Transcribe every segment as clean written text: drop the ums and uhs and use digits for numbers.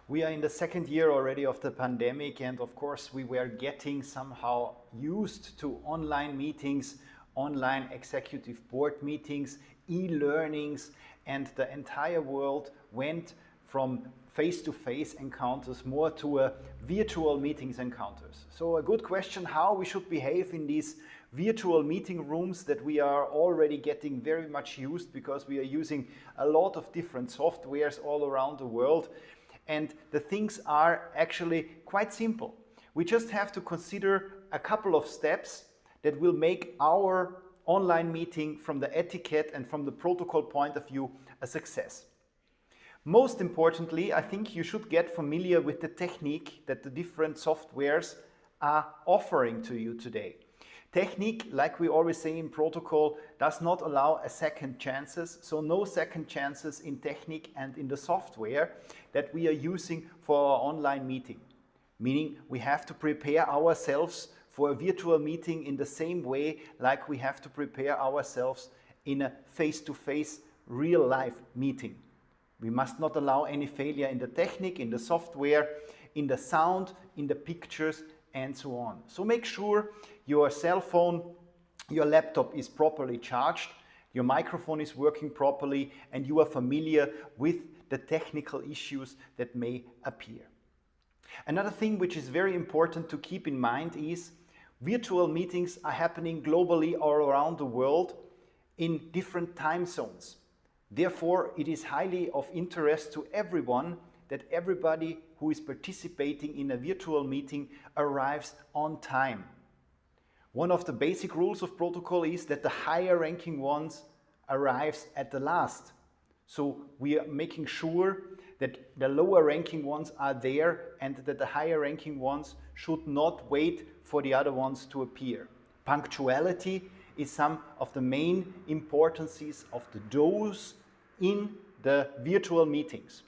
We are in the second year already of the pandemic, and of course we were getting somehow used to online meetings, online executive board meetings, e-learnings, and the entire world went from face-to-face encounters more to a virtual meetings encounters. So a good question, how we should behave in these virtual meeting rooms that we are already getting very much used, because we are using a lot of different softwares all around the world. And the things are actually quite simple. We just have to consider a couple of steps that will make our online meeting from the etiquette and from the protocol point of view a success. Most importantly, I think you should get familiar with the technique that the different softwares are offering to you today. Technique, like we always say in protocol, does not allow a second chances, so no second chances in technique and in the software that we are using for our online meeting. Meaning we have to prepare ourselves for a virtual meeting in the same way like we have to prepare ourselves in a face-to-face real-life meeting. We must not allow any failure in the technique, in the software, in the sound, in the pictures, and so on. So make sure your cell phone, your laptop is properly charged, your microphone is working properly, and you are familiar with the technical issues that may appear. Another thing which is very important to keep in mind is virtual meetings are happening globally all around the world in different time zones. Therefore, it is highly of interest to everyone that everybody who is participating in a virtual meeting arrives on time. One of the basic rules of protocol is that the higher ranking ones arrives at the last. So we are making sure that the lower ranking ones are there and that the higher ranking ones should not wait for the other ones to appear. Punctuality is some of the main importances of the dose in the virtual meetings.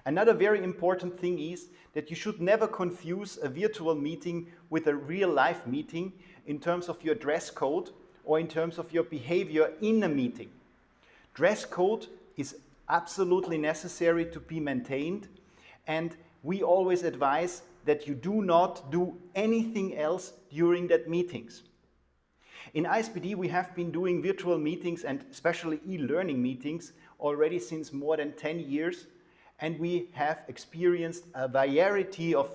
Another very important thing is that you should never confuse a virtual meeting with a real-life meeting in terms of your dress code or in terms of your behavior in a meeting. Dress code is absolutely necessary to be maintained, and we always advise that you do not do anything else during that meetings. In ISPD we have been doing virtual meetings and especially e-learning meetings already since more than 10 years. And we have experienced a variety of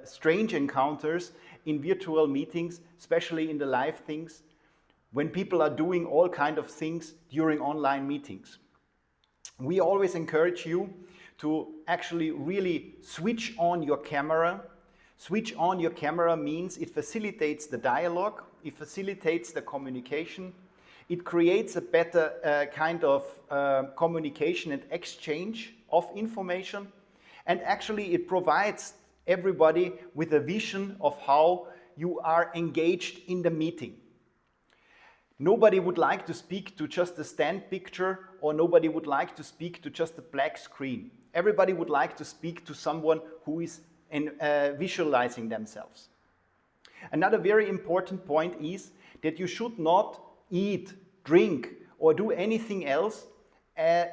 strange encounters in virtual meetings, especially in the live things, when people are doing all kinds of things during online meetings. We always encourage you to actually really switch on your camera. Switch on your camera means it facilitates the dialogue, it facilitates the communication, it creates a better kind of communication and exchange of information, and actually it provides everybody with a vision of how you are engaged in the meeting. Nobody would like to speak to just a stand picture, or nobody would like to speak to just a black screen. Everybody would like to speak to someone who is visualizing themselves. Another very important point is that you should not eat, drink, or do anything else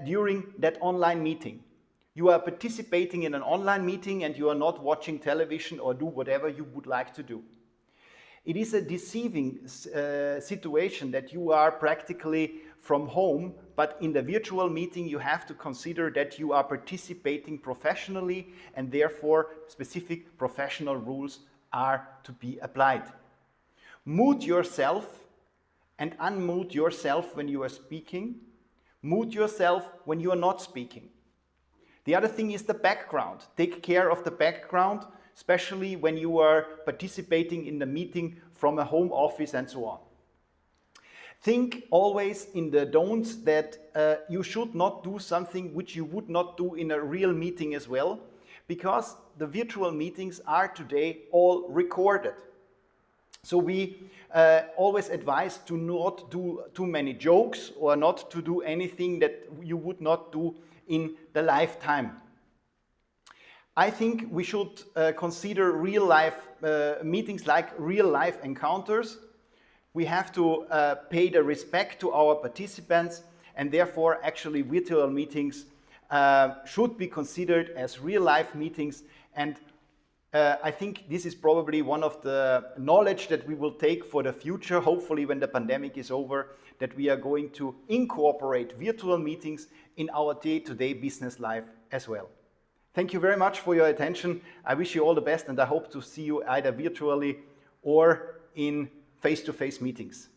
during that online meeting. You are participating in an online meeting and you are not watching television or do whatever you would like to do. It is a deceiving situation that you are practically from home, but in the virtual meeting you have to consider that you are participating professionally, and therefore specific professional rules are to be applied. Mute yourself and unmute yourself when you are speaking. Mute yourself when you are not speaking. The other thing is the background. Take care of the background, especially when you are participating in the meeting from a home office and so on. Think always in the don'ts that you should not do something which you would not do in a real meeting as well, because the virtual meetings are today all recorded. So we always advise to not do too many jokes or not to do anything that you would not do in the lifetime. I think we should consider real life meetings like real life encounters. We have to pay the respect to our participants, and therefore actually virtual meetings should be considered as real-life meetings. And I think this is probably one of the knowledge that we will take for the future, hopefully when the pandemic is over, that we are going to incorporate virtual meetings in our day-to-day business life as well. Thank you very much for your attention. I wish you all the best, and I hope to see you either virtually or in face-to-face meetings.